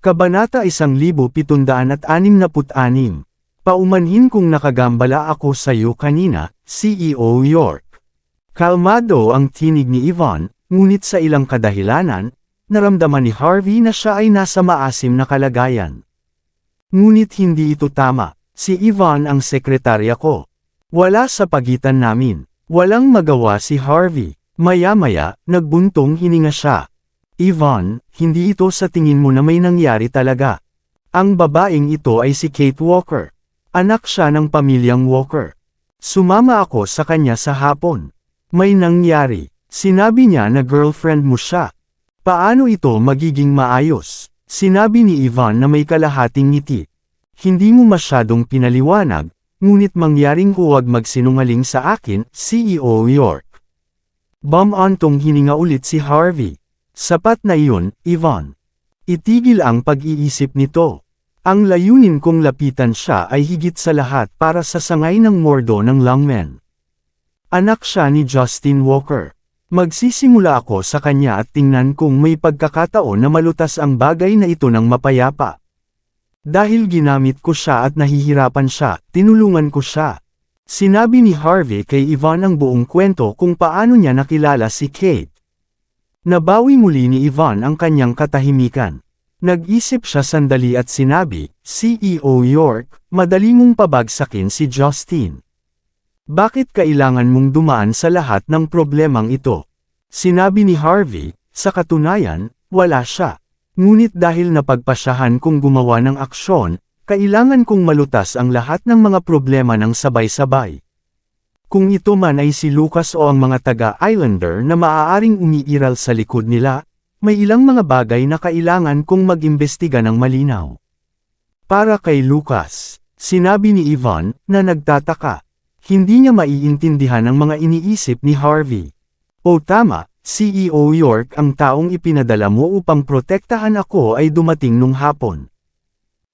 Kabanata 1766. Paumanhin kung nakagambala ako sa iyo kanina, CEO York. Kalmado ang tinig ni Yvonne, ngunit sa ilang kadahilanan, naramdaman ni Harvey na siya ay nasa maasim na kalagayan. Ngunit hindi ito tama, si Yvonne ang sekretarya ko. Wala sa pagitan namin. Walang magawa si Harvey. Maya-maya, nagbuntong hininga siya. Yvonne, hindi ito sa tingin mo na may nangyari talaga. Ang babaeng ito ay si Kate Walker. Anak siya ng pamilyang Walker. Sumama ako sa kanya sa hapon. May nangyari. Sinabi niya na girlfriend mo siya. Paano ito magiging maayos? Sinabi ni Yvonne na may kalahating ngiti. Hindi mo masyadong pinaliwanag, ngunit mangyaring huwag magsinungaling sa akin, CEO York. Bumantong hininga ulit si Harvey. Sapat na iyon, Yvonne. Itigil ang pag-iisip nito. Ang layunin kong lapitan siya ay higit sa lahat para sa sangay ng mordo ng Longmen. Anak siya ni Justin Walker. Magsisimula ako sa kanya at tingnan kung may pagkakataon na malutas ang bagay na ito ng mapayapa. Dahil ginamit ko siya at nahihirapan siya, tinulungan ko siya. Sinabi ni Harvey kay Yvonne ang buong kwento kung paano niya nakilala si Kate. Nabawi muli ni Yvonne ang kanyang katahimikan. Nag-isip siya sandali at sinabi, CEO York, madali mong pabagsakin si Justin. Bakit kailangan mong dumaan sa lahat ng problemang ito? Sinabi ni Harvey, sa katunayan, wala siya. Ngunit dahil napagpasyahan kong gumawa ng aksyon, kailangan kong malutas ang lahat ng mga problema ng sabay-sabay. Kung ito man ay si Lucas o ang mga taga-Islander na maaaring umiiral sa likod nila, may ilang mga bagay na kailangan kong mag-imbestiga ng malinaw. Para kay Lucas, sinabi ni Yvonne, na nagtataka. Hindi niya maiintindihan ang mga iniisip ni Harvey. O tama, CEO York, ang taong ipinadala mo upang protektahan ako ay dumating nung hapon.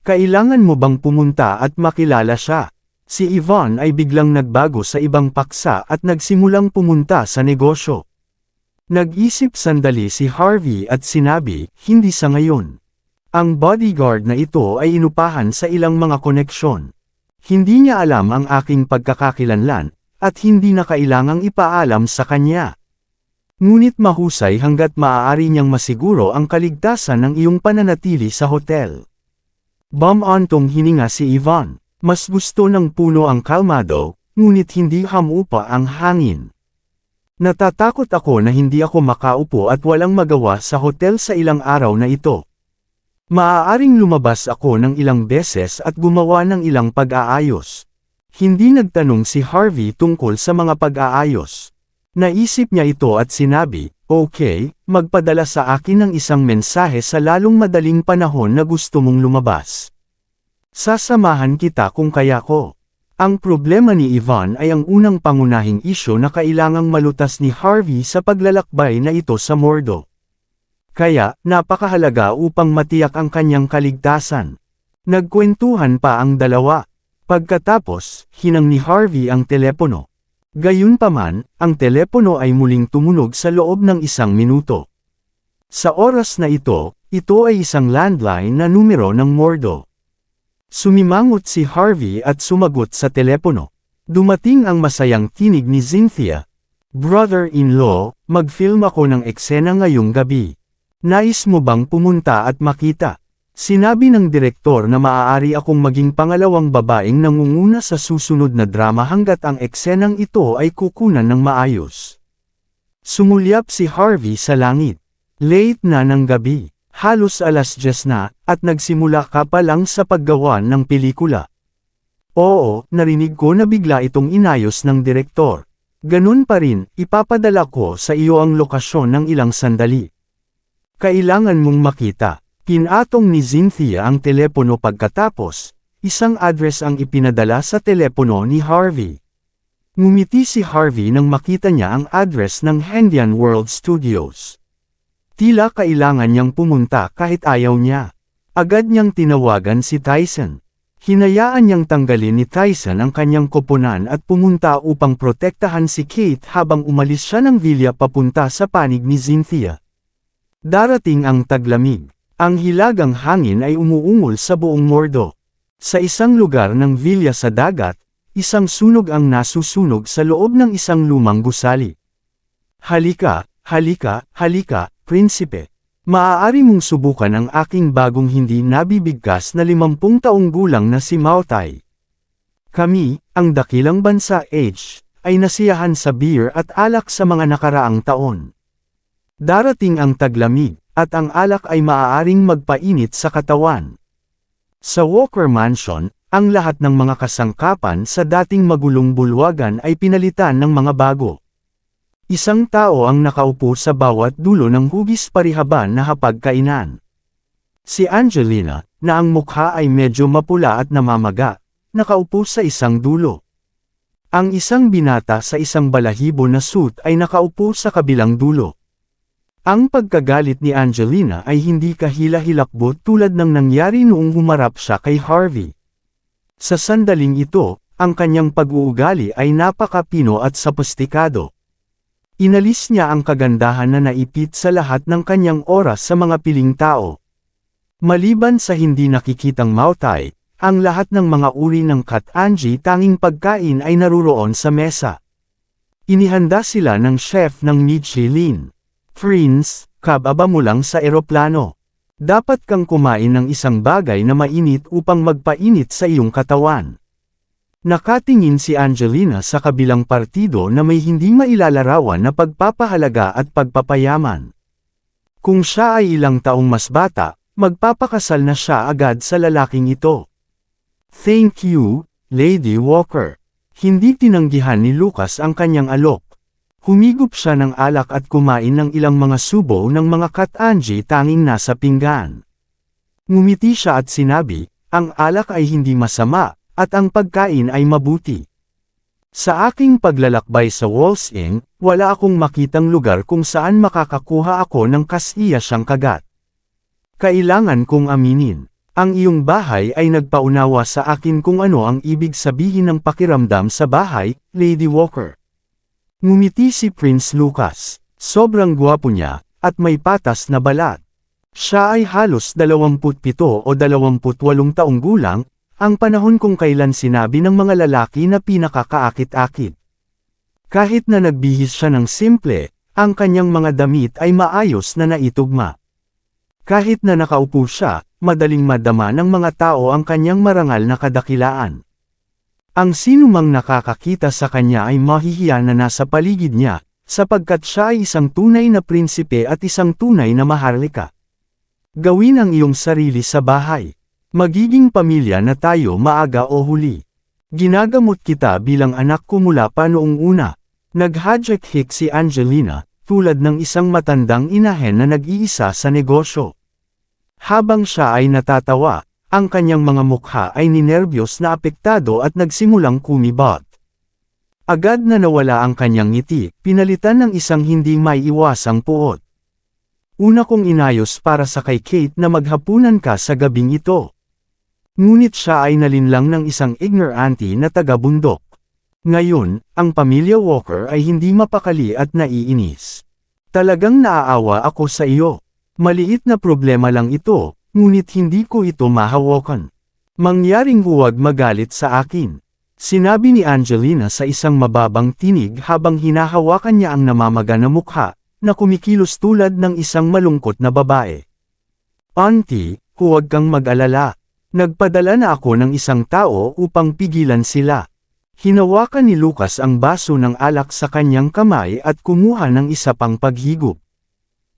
Kailangan mo bang pumunta at makilala siya? Si Yvonne ay biglang nagbago sa ibang paksa at nagsimulang pumunta sa negosyo. Nag-isip sandali si Harvey at sinabi, hindi sa ngayon. Ang bodyguard na ito ay inupahan sa ilang mga koneksyon. Hindi niya alam ang aking pagkakakilanlan, at hindi na kailangang ipaalam sa kanya. Ngunit mahusay hanggat maaari niyang masiguro ang kaligtasan ng iyong pananatili sa hotel. Bumantong hininga si Yvonne. Mas gusto ng puno ang kalmado, ngunit hindi hamupa ang hangin. Natatakot ako na hindi ako makaupo at walang magawa sa hotel sa ilang araw na ito. Maaaring lumabas ako ng ilang beses at gumawa ng ilang pag-aayos. Hindi nagtanong si Harvey tungkol sa mga pag-aayos. Naisip niya ito at sinabi, okay, magpadala sa akin ng isang mensahe sa lalong madaling panahon na gusto mong lumabas. Sasamahan kita kung kaya ko. Ang problema ni Yvonne ay ang unang pangunahing isyu na kailangang malutas ni Harvey sa paglalakbay na ito sa mordo. Kaya, napakahalaga upang matiyak ang kanyang kaligtasan. Nagkwentuhan pa ang dalawa. Pagkatapos, hinang ni Harvey ang telepono. Gayunpaman, ang telepono ay muling tumunog sa loob ng 1 minuto. Sa oras na ito ay isang landline na numero ng mordo. Sumimangot si Harvey at sumagot sa telepono. Dumating ang masayang tinig ni Cynthia. Brother-in-law, mag-film ako ng eksena ngayong gabi. Nais mo bang pumunta at makita? Sinabi ng direktor na maaari akong maging pangalawang babaeng nangunguna sa susunod na drama hanggat ang eksenang ito ay kukunan ng maayos. Sumulyap si Harvey sa langit. Late na ng gabi. Halos 10:00 na, at nagsimula ka pa lang sa paggawa ng pelikula. Oo, narinig ko na bigla itong inayos ng direktor. Ganun pa rin, ipapadala ko sa iyo ang lokasyon ng ilang sandali. Kailangan mong makita. Pinatong ni Cynthia ang telepono pagkatapos, isang address ang ipinadala sa telepono ni Harvey. Ngumiti si Harvey nang makita niya ang address ng Hendian World Studios. Tila kailangan niyang pumunta kahit ayaw niya. Agad niyang tinawagan si Tyson. Hinayaan niyang tanggalin ni Tyson ang kanyang koponan at pumunta upang protektahan si Kate habang umalis siya ng villa papunta sa panig ni Cynthia. Darating ang taglamig. Ang hilagang hangin ay umuungol sa buong Mordo. Sa isang lugar ng Villa sa dagat, isang sunog ang nasusunog sa loob ng isang lumang gusali. Halika, halika, halika, prinsipe. Maaari mong subukan ang aking bagong hindi nabibigkas na 50 taong gulang na si Maotai. Kami, ang dakilang bansa H, ay nasiyahan sa beer at alak sa mga nakaraang taon. Darating ang taglamig, at ang alak ay maaaring magpainit sa katawan. Sa Walker Mansion, ang lahat ng mga kasangkapan sa dating magulong bulwagan ay pinalitan ng mga bago. Isang tao ang nakaupo sa bawat dulo ng hugis parihaban na hapagkainan. Si Angelina, na ang mukha ay medyo mapula at namamaga, nakaupo sa isang dulo. Ang isang binata sa isang balahibo na suit ay nakaupo sa kabilang dulo. Ang pagkagalit ni Angelina ay hindi kahila-hilakbot tulad ng nangyari noong humarap siya kay Harvey. Sa sandaling ito, ang kanyang pag-uugali ay napakapino at sophisticado. Inalis niya ang kagandahan na naipit sa lahat ng kanyang oras sa mga piling tao. Maliban sa hindi nakikitang Maotai, ang lahat ng mga uri ng Kat-Anji tanging pagkain ay naruroon sa mesa. Inihanda sila ng chef ng Michelin. Prince, kababa mo lang sa eroplano. Dapat kang kumain ng isang bagay na mainit upang magpainit sa iyong katawan. Nakatingin si Angelina sa kabilang partido na may hindi mailalarawan na pagpapahalaga at pagpapayaman. Kung siya ay ilang taong mas bata, magpapakasal na siya agad sa lalaking ito. Thank you, Lady Walker. Hindi tinanggihan ni Lucas ang kanyang alok. Humigop siya ng alak at kumain ng ilang mga subo ng mga Kat-Anji tanging nasa pinggan. Ngumiti siya at sinabi, ang alak ay hindi masama, at ang pagkain ay mabuti. Sa aking paglalakbay sa Walls Inn, wala akong makitang lugar kung saan makakakuha ako ng kasiyasang kagat. Kailangan kong aminin, ang iyong bahay ay nagpaunawa sa akin kung ano ang ibig sabihin ng pakiramdam sa bahay, Lady Walker. Ngumiti si Prince Lucas. Sobrang gwapo niya, at may patas na balat. Siya ay halos 27 o 28 taong gulang, ang panahon kung kailan sinabi ng mga lalaki na pinakakaakit-akit. Kahit na nagbihis siya ng simple, ang kanyang mga damit ay maayos na naitugma. Kahit na nakaupo siya, madaling madama ng mga tao ang kanyang marangal na kadakilaan. Ang sinumang nakakakita sa kanya ay mahihiya na nasa paligid niya, sapagkat siya ay isang tunay na prinsipe at isang tunay na maharlika. Gawin ang iyong sarili sa bahay. Magiging pamilya na tayo maaga o huli. Ginagamot kita bilang anak ko mula pa noong una. Naghadyak-hik si Angelina, tulad ng isang matandang inahen na nag-iisa sa negosyo. Habang siya ay natatawa, ang kanyang mga mukha ay ninerbiyos na apektado at nagsimulang kumibot. Agad na nawala ang kanyang ngiti, pinalitan ng isang hindi maiiwasang puot. Una kong inayos para sa kay Kate na maghapunan ka sa gabing ito. Ngunit siya ay nalinlang ng isang ignorante na taga-bundok. Ngayon, ang pamilya Walker ay hindi mapakali at naiinis. Talagang naaawa ako sa iyo. Maliit na problema lang ito, ngunit hindi ko ito mahawakan. Mangyaring huwag magalit sa akin. Sinabi ni Angelina sa isang mababang tinig habang hinahawakan niya ang namamaga na mukha, na kumikilos tulad ng isang malungkot na babae. Auntie, huwag kang mag-alala. Nagpadala na ako ng isang tao upang pigilan sila. Hinawakan ni Lucas ang baso ng alak sa kanyang kamay at kumuha ng isa pang paghigop.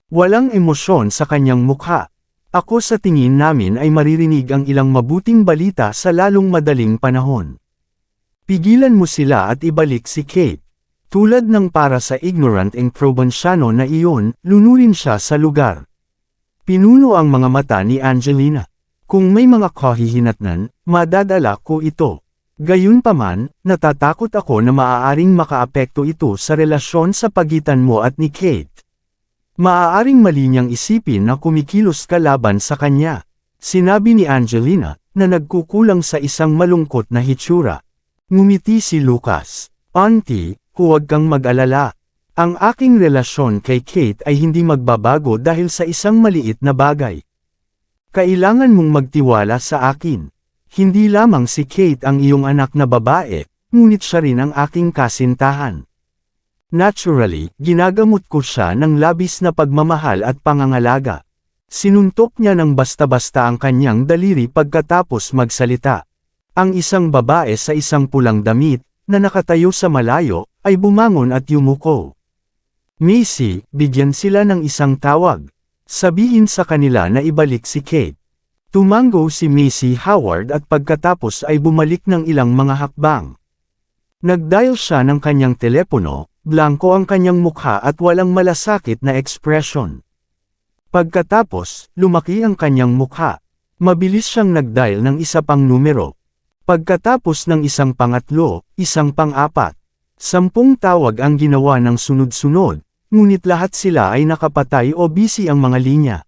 Walang emosyon sa kanyang mukha. Ako sa tingin namin ay maririnig ang ilang mabuting balita sa lalong madaling panahon. Pigilan mo sila at ibalik si Kate. Tulad ng para sa ignorant and probinsyano na iyon, lunurin siya sa lugar. Pinuno ang mga mata ni Angelina. Kung may mga kahihinatnan, madadala ko ito. Gayunpaman, natatakot ako na maaaring makaapekto ito sa relasyon sa pagitan mo at ni Kate. Maaaring mali niyang isipin na kumikilos ka laban sa kanya. Sinabi ni Angelina, na nagkukulang sa isang malungkot na hitsura. Ngumiti si Lucas. Auntie, huwag kang mag-alala. Ang aking relasyon kay Kate ay hindi magbabago dahil sa isang maliit na bagay. Kailangan mong magtiwala sa akin. Hindi lamang si Kate ang iyong anak na babae, ngunit siya rin ang aking kasintahan. Naturally, ginagamot ko siya ng labis na pagmamahal at pangangalaga. Sinuntok niya ng basta-basta ang kanyang daliri pagkatapos magsalita. Ang isang babae sa isang pulang damit, na nakatayo sa malayo, ay bumangon at yumuko. Missy, bigyan sila ng isang tawag. Sabihin sa kanila na ibalik si Kate. Tumango si Missy Howard at pagkatapos ay bumalik ng ilang mga hakbang. Nagdial siya ng kanyang telepono, blanko ang kanyang mukha at walang malasakit na ekspresyon. Pagkatapos, lumaki ang kanyang mukha. Mabilis siyang nagdial ng isa pang numero. Pagkatapos ng isang pangatlo, isang pang-apat. 10 tawag ang ginawa ng sunod-sunod, ngunit lahat sila ay nakapatay o busy ang mga linya.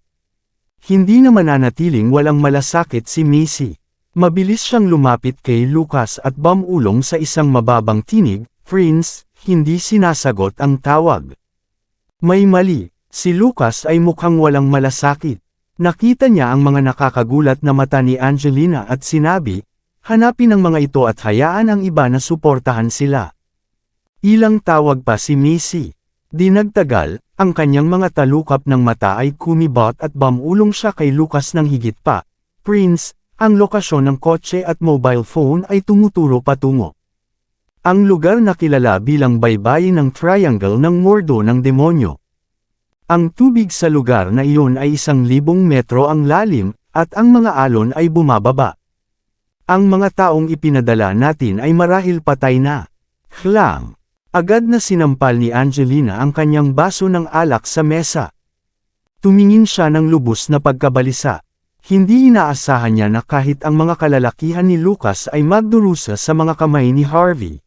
Hindi na mananatiling walang malasakit si Missy. Mabilis siyang lumapit kay Lucas at bumulong sa isang mababang tinig, "Prince," hindi sinasagot ang tawag. May mali, si Lucas ay mukhang walang malasakit. Nakita niya ang mga nakakagulat na mata ni Angelina at sinabi, "Hanapin ang mga ito at hayaan ang iba na suportahan sila." Ilang tawag pa si Missy. Di nagtagal, ang kanyang mga talukap ng mata ay kumibot at bumulong siya kay Lucas ng higit pa. "Prince, ang lokasyon ng kotse at mobile phone ay tumuturo patungo. Ang lugar na kilala bilang baybayin ng Triangle ng Mordo ng Demonyo. Ang tubig sa lugar na iyon ay 1,000 metro ang lalim, at ang mga alon ay bumababa. Ang mga taong ipinadala natin ay marahil patay na." Klang! Agad na sinampal ni Angelina ang kanyang baso ng alak sa mesa. Tumingin siya ng lubos na pagkabalisa. Hindi inaasahan niya na kahit ang mga kalalakihan ni Lucas ay magdurusa sa mga kamay ni Harvey.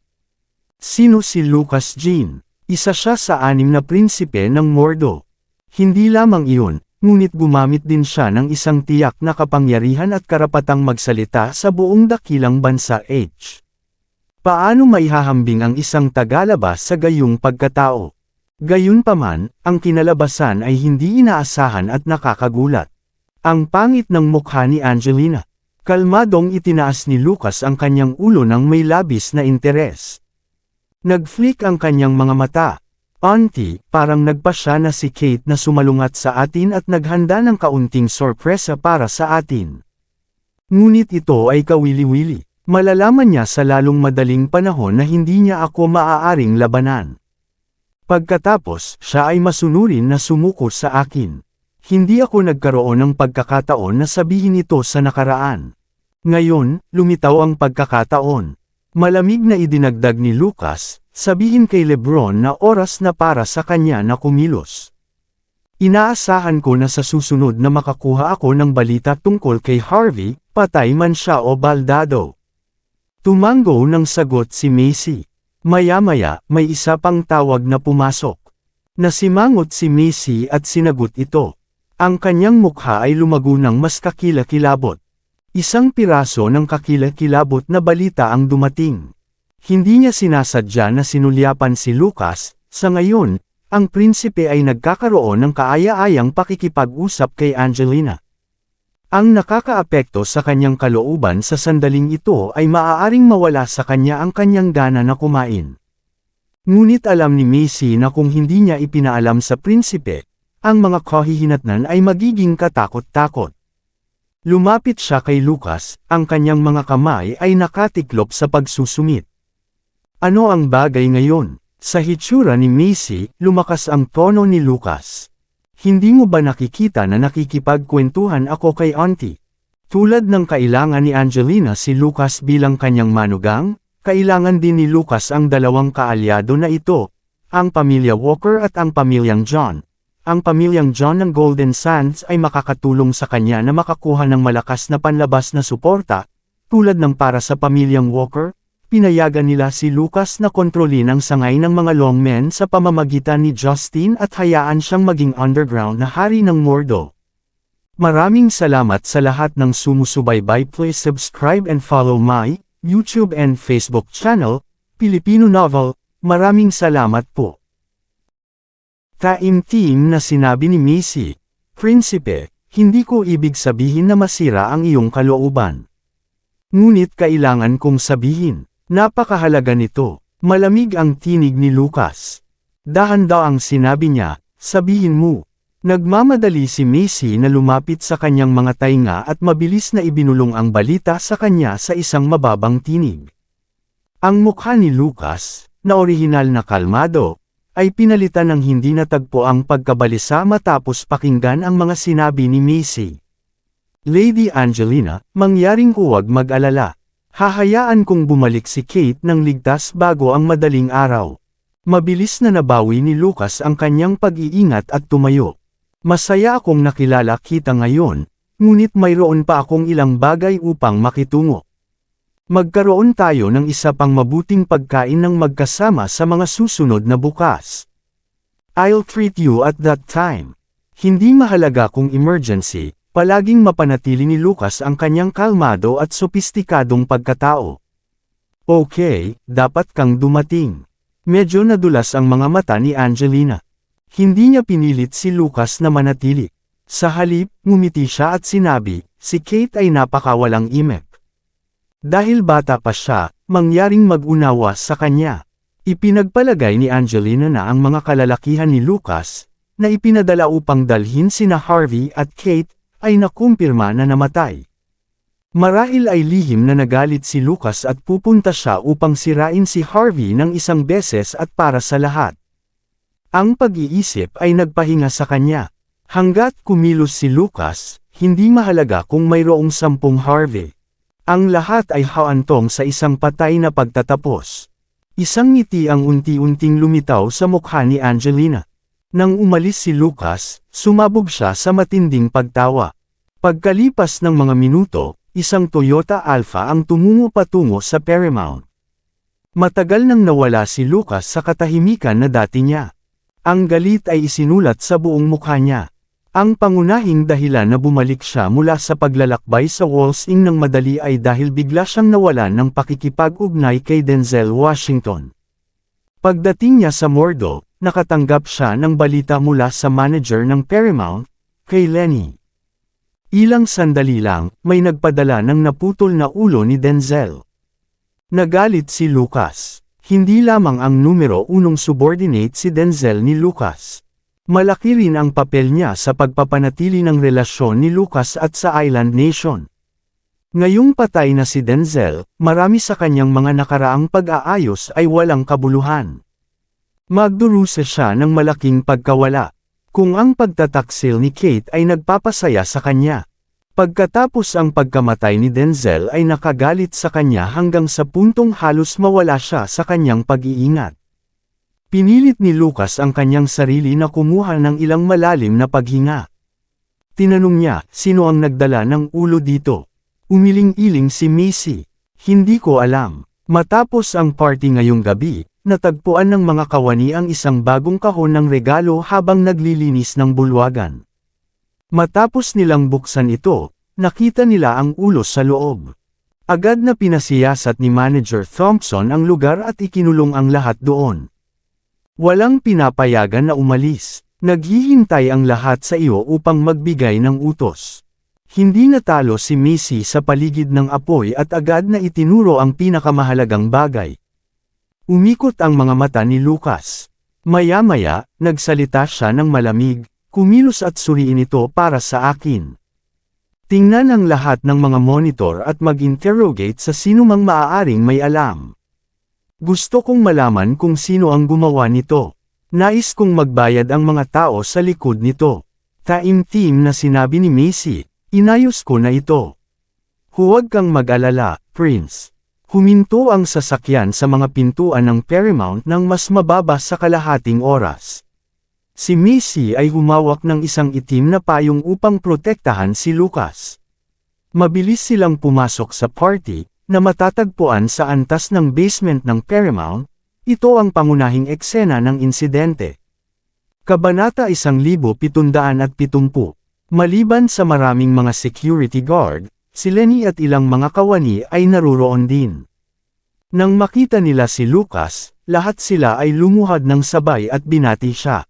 Sino si Lucas Jean? Isa siya sa 6 na prinsipe ng Mordo. Hindi lamang iyon, ngunit gumamit din siya ng isang tiyak na kapangyarihan at karapatang magsalita sa buong dakilang bansa H. Paano maihahambing ang isang tagalabas sa gayong pagkatao? Gayunpaman, ang kinalabasan ay hindi inaasahan at nakakagulat. Ang pangit ng mukha ni Angelina. Kalmadong itinaas ni Lucas ang kanyang ulo ng may labis na interes. Nag-flick ang kanyang mga mata. "Auntie, parang nagpasya na si Kate na sumalungat sa atin at naghanda ng kaunting sorpresa para sa atin. Ngunit ito ay kawili-wili. Malalaman niya sa lalong madaling panahon na hindi niya ako maaaring labanan." Pagkatapos, siya ay masunurin na sumuko sa akin. Hindi ako nagkaroon ng pagkakataon na sabihin ito sa nakaraan. Ngayon, lumitaw ang pagkakataon. Malamig na idinagdag ni Lucas, sabihin kay Lebron na oras na para sa kanya na kumilos. Inaasahan ko na sa susunod na makakuha ako ng balita tungkol kay Harvey, patay man siya o baldado. Tumango ng sagot si Missy. Maya-maya, may isa pang tawag na pumasok. Nasimangot si Missy at sinagot ito. Ang kanyang mukha ay lumago ng mas kakilakilabot. Isang piraso ng kakilakilabot na balita ang dumating. Hindi niya sinasadya na sinulyapan si Lucas. Sa ngayon, ang prinsipe ay nagkakaroon ng kaaya-ayang pakikipag-usap kay Angelina. Ang nakakaapekto sa kanyang kalooban sa sandaling ito ay maaaring mawala sa kanya ang kanyang gana na kumain. Ngunit alam ni Missy na kung hindi niya ipinaalam sa prinsipe, ang mga kahihinatnan ay magiging katakot-takot. Lumapit siya kay Lucas, ang kanyang mga kamay ay nakatiklop sa pagsusumit. "Ano ang bagay ngayon?" Sa hitsura ni Missy, lumakas ang tono ni Lucas. "Hindi mo ba nakikita na nakikipagkwentuhan ako kay Auntie? Tulad ng kailangan ni Angelina si Lucas bilang kanyang manugang, kailangan din ni Lucas ang dalawang kaalyado na ito, ang pamilya Walker at ang pamilyang John. Ang pamilyang John ng Golden Sands ay makakatulong sa kanya na makakuha ng malakas na panlabas na suporta, tulad ng para sa pamilyang Walker. Pinayagan nila si Lucas na kontrolin ang sangay ng mga longmen sa pamamagitan ni Justin at hayaan siyang maging underground na hari ng Mordo. Maraming salamat sa lahat ng sumusubaybay. Please subscribe and follow my YouTube and Facebook channel, Filipino Novel. Maraming salamat po." Taimtim na sinabi ni Missy. "Prinsipe, Hindi ko ibig sabihin na masira ang iyong kalooban. Ngunit kailangan kong sabihin, napakahalaga nito. Malamig ang tinig ni Lucas. Dahan-dahang sinabi niya, sabihin mo. Nagmamadali si Macy na lumapit sa kanyang mga tainga at mabilis na ibinulong ang balita sa kanya sa isang mababang tinig. Ang mukha ni Lucas, na orihinal na kalmado, ay pinalitan ng hindi natagpo ang pagkabalisa matapos pakinggan ang mga sinabi ni Macy. Lady Angelina, mangyaring huwag mag-alala. Hahayaan kong bumalik si Kate ng ligtas bago ang madaling araw. Mabilis na nabawi ni Lucas ang kanyang pag-iingat at tumayo. Masaya akong nakilala kita ngayon, ngunit mayroon pa akong ilang bagay upang makitungo. Magkaroon tayo ng isa pang mabuting pagkain ng magkasama sa mga susunod na bukas. I'll treat you at that time. Hindi mahalaga kung emergency, palaging mapanatili ni Lucas ang kanyang kalmado at sopistikadong pagkatao. Okay, dapat kang dumating. Medyo nadulas ang mga mata ni Angelina. Hindi niya pinilit si Lucas na manatili. Sa halip, ngumiti siya at sinabi, si Kate ay napakawalang imek. Dahil bata pa siya, mangyaring mag-unawa sa kanya. Ipinagpalagay ni Angelina na ang mga kalalakihan ni Lucas, na ipinadala upang dalhin sina Harvey at Kate, ay nakumpirma na namatay. Marahil ay lihim na nagalit si Lucas at pupunta siya upang sirain si Harvey ng isang beses at para sa lahat. Ang pag-iisip ay nagpahinga sa kanya. Hanggat kumilos si Lucas, hindi mahalaga kung mayroong 10 Harvey. Ang lahat ay haantong sa isang patay na pagtatapos. Isang ngiti ang unti-unting lumitaw sa mukha ni Angelina. Nang umalis si Lucas, sumabog siya sa matinding pagtawa. Pagkalipas ng mga minuto, isang Toyota Alpha ang tumungo patungo sa Paramount. Matagal nang nawala si Lucas sa katahimikan na dati niya. Ang galit ay isinulat sa buong mukha niya. Ang pangunahing dahilan na bumalik siya mula sa paglalakbay sa Walls Inn ng madali ay dahil bigla siyang nawalan ng pakikipag-ugnay kay Denzel Washington. Pagdating niya sa Mordo, nakatanggap siya ng balita mula sa manager ng Paramount, kay Lenny. Ilang sandali lang, may nagpadala ng naputol na ulo ni Denzel. Nagalit si Lucas. Hindi lamang ang numero 1 subordinate si Denzel ni Lucas. Malaki rin ang papel niya sa pagpapanatili ng relasyon ni Lucas at sa Island Nation. Ngayong patay na si Denzel, marami sa kanyang mga nakaraang pag-aayos ay walang kabuluhan. Magdurusa siya ng malaking pagkawala. Kung ang pagtataksil ni Kate ay nagpapasaya sa kanya. Pagkatapos ang pagkamatay ni Denzel ay nakagalit sa kanya hanggang sa puntong halos mawala siya sa kanyang pag-iingat. Pinilit ni Lucas ang kanyang sarili na kumuha ng ilang malalim na paghinga. Tinanong niya, sino ang nagdala ng ulo dito? Umiling-iling si Macy. Hindi ko alam. Matapos ang party ngayong gabi, natagpuan ng mga kawani ang isang bagong kahon ng regalo habang naglilinis ng bulwagan. Matapos nilang buksan ito, nakita nila ang ulo sa loob. Agad na pinasiyasat ni Manager Thompson ang lugar at ikinulong ang lahat doon. Walang pinapayagan na umalis. Naghihintay ang lahat sa iyo upang magbigay ng utos. Hindi natalo si Macy sa paligid ng apoy at agad na itinuro ang pinakamahalagang bagay. Umikot ang mga mata ni Lucas. Maya-maya, nagsalita siya ng malamig. Kumilos at suriin ito para sa akin. Tingnan ang lahat ng mga monitor at mag-interrogate sa sinumang maaaring may alam. Gusto kong malaman kung sino ang gumawa nito. Nais kong magbayad ang mga tao sa likod nito. Taimtim na sinabi ni Macy, inayos ko na ito. Huwag kang mag-alala, Prince. Huminto ang sasakyan sa mga pintuan ng Paramount ng mas mababa sa kalahating oras. Si Macy ay humawak ng isang itim na payong upang protektahan si Lucas. Mabilis silang pumasok sa party, na matatagpuan sa antas ng basement ng Paramount. Ito ang pangunahing eksena ng insidente. Kabanata 1770. Maliban sa maraming mga security guard, si Lenny at ilang mga kawani ay naruroon din. Nang makita nila si Lucas, lahat sila ay lumuhad ng sabay at binati siya.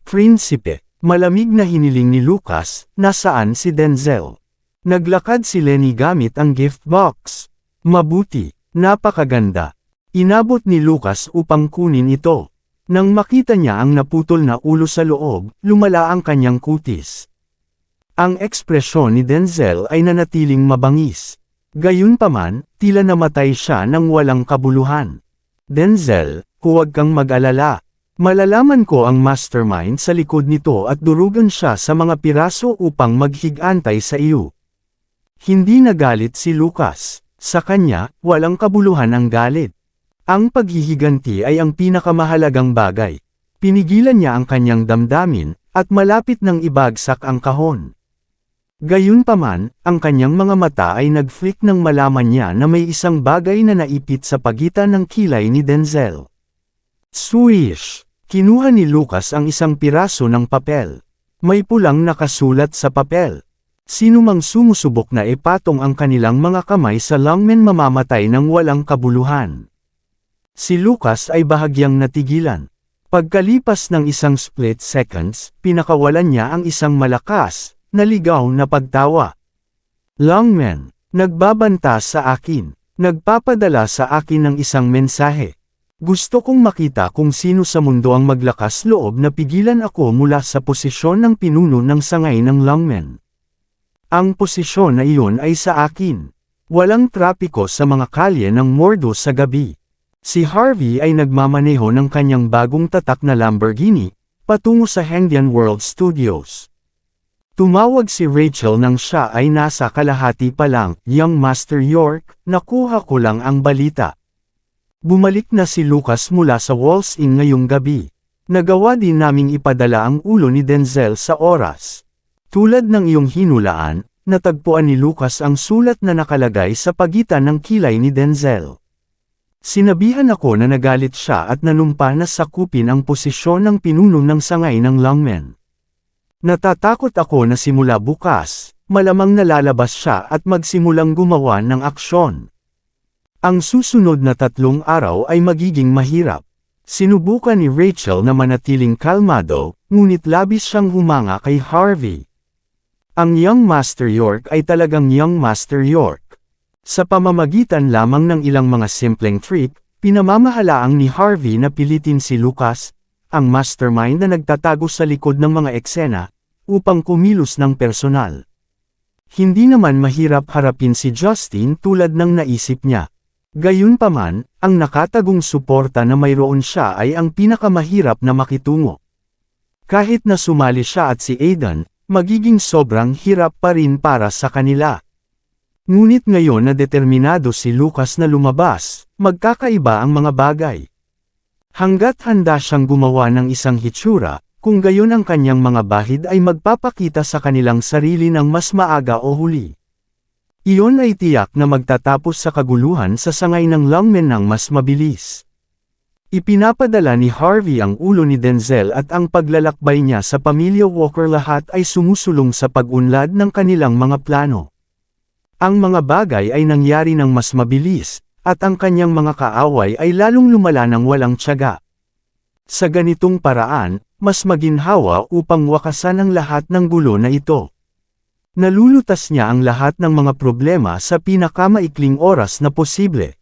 Prinsipe, Malamig na hiniling ni Lucas, nasaan si Denzel? Naglakad si Lenny gamit ang gift box. Mabuti, napakaganda. Inabot ni Lucas upang kunin ito. Nang makita niya ang naputol na ulo sa loob, lumala ang kanyang kutis. Ang ekspresyon ni Denzel ay nanatiling mabangis. Gayunpaman, tila namatay siya nang walang kabuluhan. Denzel, huwag kang mag-alala. Malalaman ko ang mastermind sa likod nito at durugan siya sa mga piraso upang maghigantay sa iyo. Hindi nagalit si Lucas. Sa kanya, walang kabuluhan ang galit. Ang paghihiganti ay ang pinakamahalagang bagay. Pinigilan niya ang kanyang damdamin, at malapit nang ibagsak ang kahon. Gayunpaman, ang kanyang mga mata ay nag-flick nang malaman niya na may isang bagay na naipit sa pagitan ng kilay ni Denzel. Swish! Kinuha ni Lucas ang isang piraso ng papel. May pulang nakasulat sa papel. Sino mang sumusubok na ipatong ang kanilang mga kamay sa lungmen mamamatay ng walang kabuluhan. Si Lucas ay bahagyang natigilan. Pagkalipas ng isang split seconds, pinakawalan niya ang isang malakas, naligaw na pagtawa. Lungmen, nagbabanta sa akin. Nagpapadala sa akin ng isang mensahe. Gusto kong makita kung sino sa mundo ang maglakas loob na pigilan ako mula sa posisyon ng pinuno ng sangay ng lungmen. Ang posisyon na iyon ay sa akin. Walang trapiko sa mga kalye ng Mordo sa gabi. Si Harvey ay nagmamaneho ng kanyang bagong tatak na Lamborghini, patungo sa Hangdian World Studios. Tumawag si Rachel nang siya ay nasa kalahati pa lang. Young Master York, nakuha ko lang ang balita. Bumalik na si Lucas mula sa Walls Inn ngayong gabi. Nagawa din naming ipadala ang ulo ni Denzel sa oras. Tulad ng iyong hinulaan, natagpuan ni Lucas ang sulat na nakalagay sa pagitan ng kilay ni Denzel. Sinabihan ako na nagalit siya at nanumpa na sakupin ang posisyon ng pinuno ng sangay ng lungmen. Natatakot ako na simula bukas, malamang nalalabas siya at magsimulang gumawa ng aksyon. Ang susunod na 3 araw ay magiging mahirap. Sinubukan ni Rachel na manatiling kalmado, ngunit labis siyang humanga kay Harvey. Ang Young Master York ay talagang Young Master York. Sa pamamagitan lamang ng ilang mga simpleng trick, pinamamahalaang ni Harvey na pilitin si Lucas, ang mastermind na nagtatago sa likod ng mga eksena, upang kumilos ng personal. Hindi naman mahirap harapin si Justin tulad ng naisip niya. Gayunpaman, ang nakatagong suporta na mayroon siya ay ang pinakamahirap na makitungo. Kahit na sumali siya at si Aidan, magiging sobrang hirap pa rin para sa kanila. Ngunit ngayon na determinado si Lucas na lumabas, magkakaiba ang mga bagay. Hanggat handa siyang gumawa ng isang hitsura, kung gayon ang kanyang mga bahid ay magpapakita sa kanilang sarili ng mas maaga o huli. Iyon ay tiyak na magtatapos sa kaguluhan sa sangay ng lungmen ng mas mabilis. Ipinapadala ni Harvey ang ulo ni Denzel at ang paglalakbay niya sa pamilya Walker lahat ay sumusulong sa pag-unlad ng kanilang mga plano. Ang mga bagay ay nangyari ng mas mabilis, at ang kanyang mga kaaway ay lalong lumala ng walang tiyaga. Sa ganitong paraan, mas maginhawa upang wakasan ang lahat ng gulo na ito. Nalulutas niya ang lahat ng mga problema sa pinakamaikling oras na posible.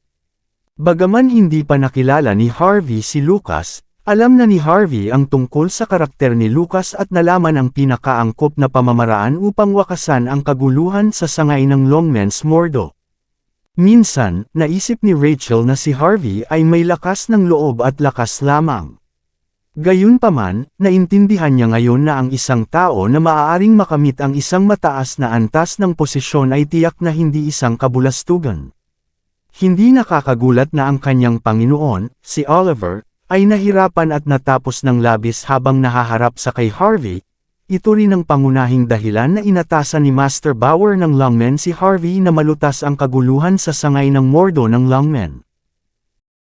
Bagaman hindi pa nakilala ni Harvey si Lucas, alam na ni Harvey ang tungkol sa karakter ni Lucas at nalaman ang pinakaangkop na pamamaraan upang wakasan ang kaguluhan sa sangay ng Longmen's Mordo. Minsan, naisip ni Rachel na si Harvey ay may lakas ng loob at lakas lamang. Gayunpaman, naintindihan niya ngayon na ang isang tao na maaaring makamit ang isang mataas na antas ng posisyon ay tiyak na hindi isang kabulastugan. Hindi nakakagulat na ang kanyang Panginoon, si Oliver, ay nahirapan at natapos ng labis habang nahaharap sa kay Harvey. Ito rin ang pangunahing dahilan na inatasan ni Master Bauer ng Lungmen si Harvey na malutas ang kaguluhan sa sangay ng Mordo ng Lungmen.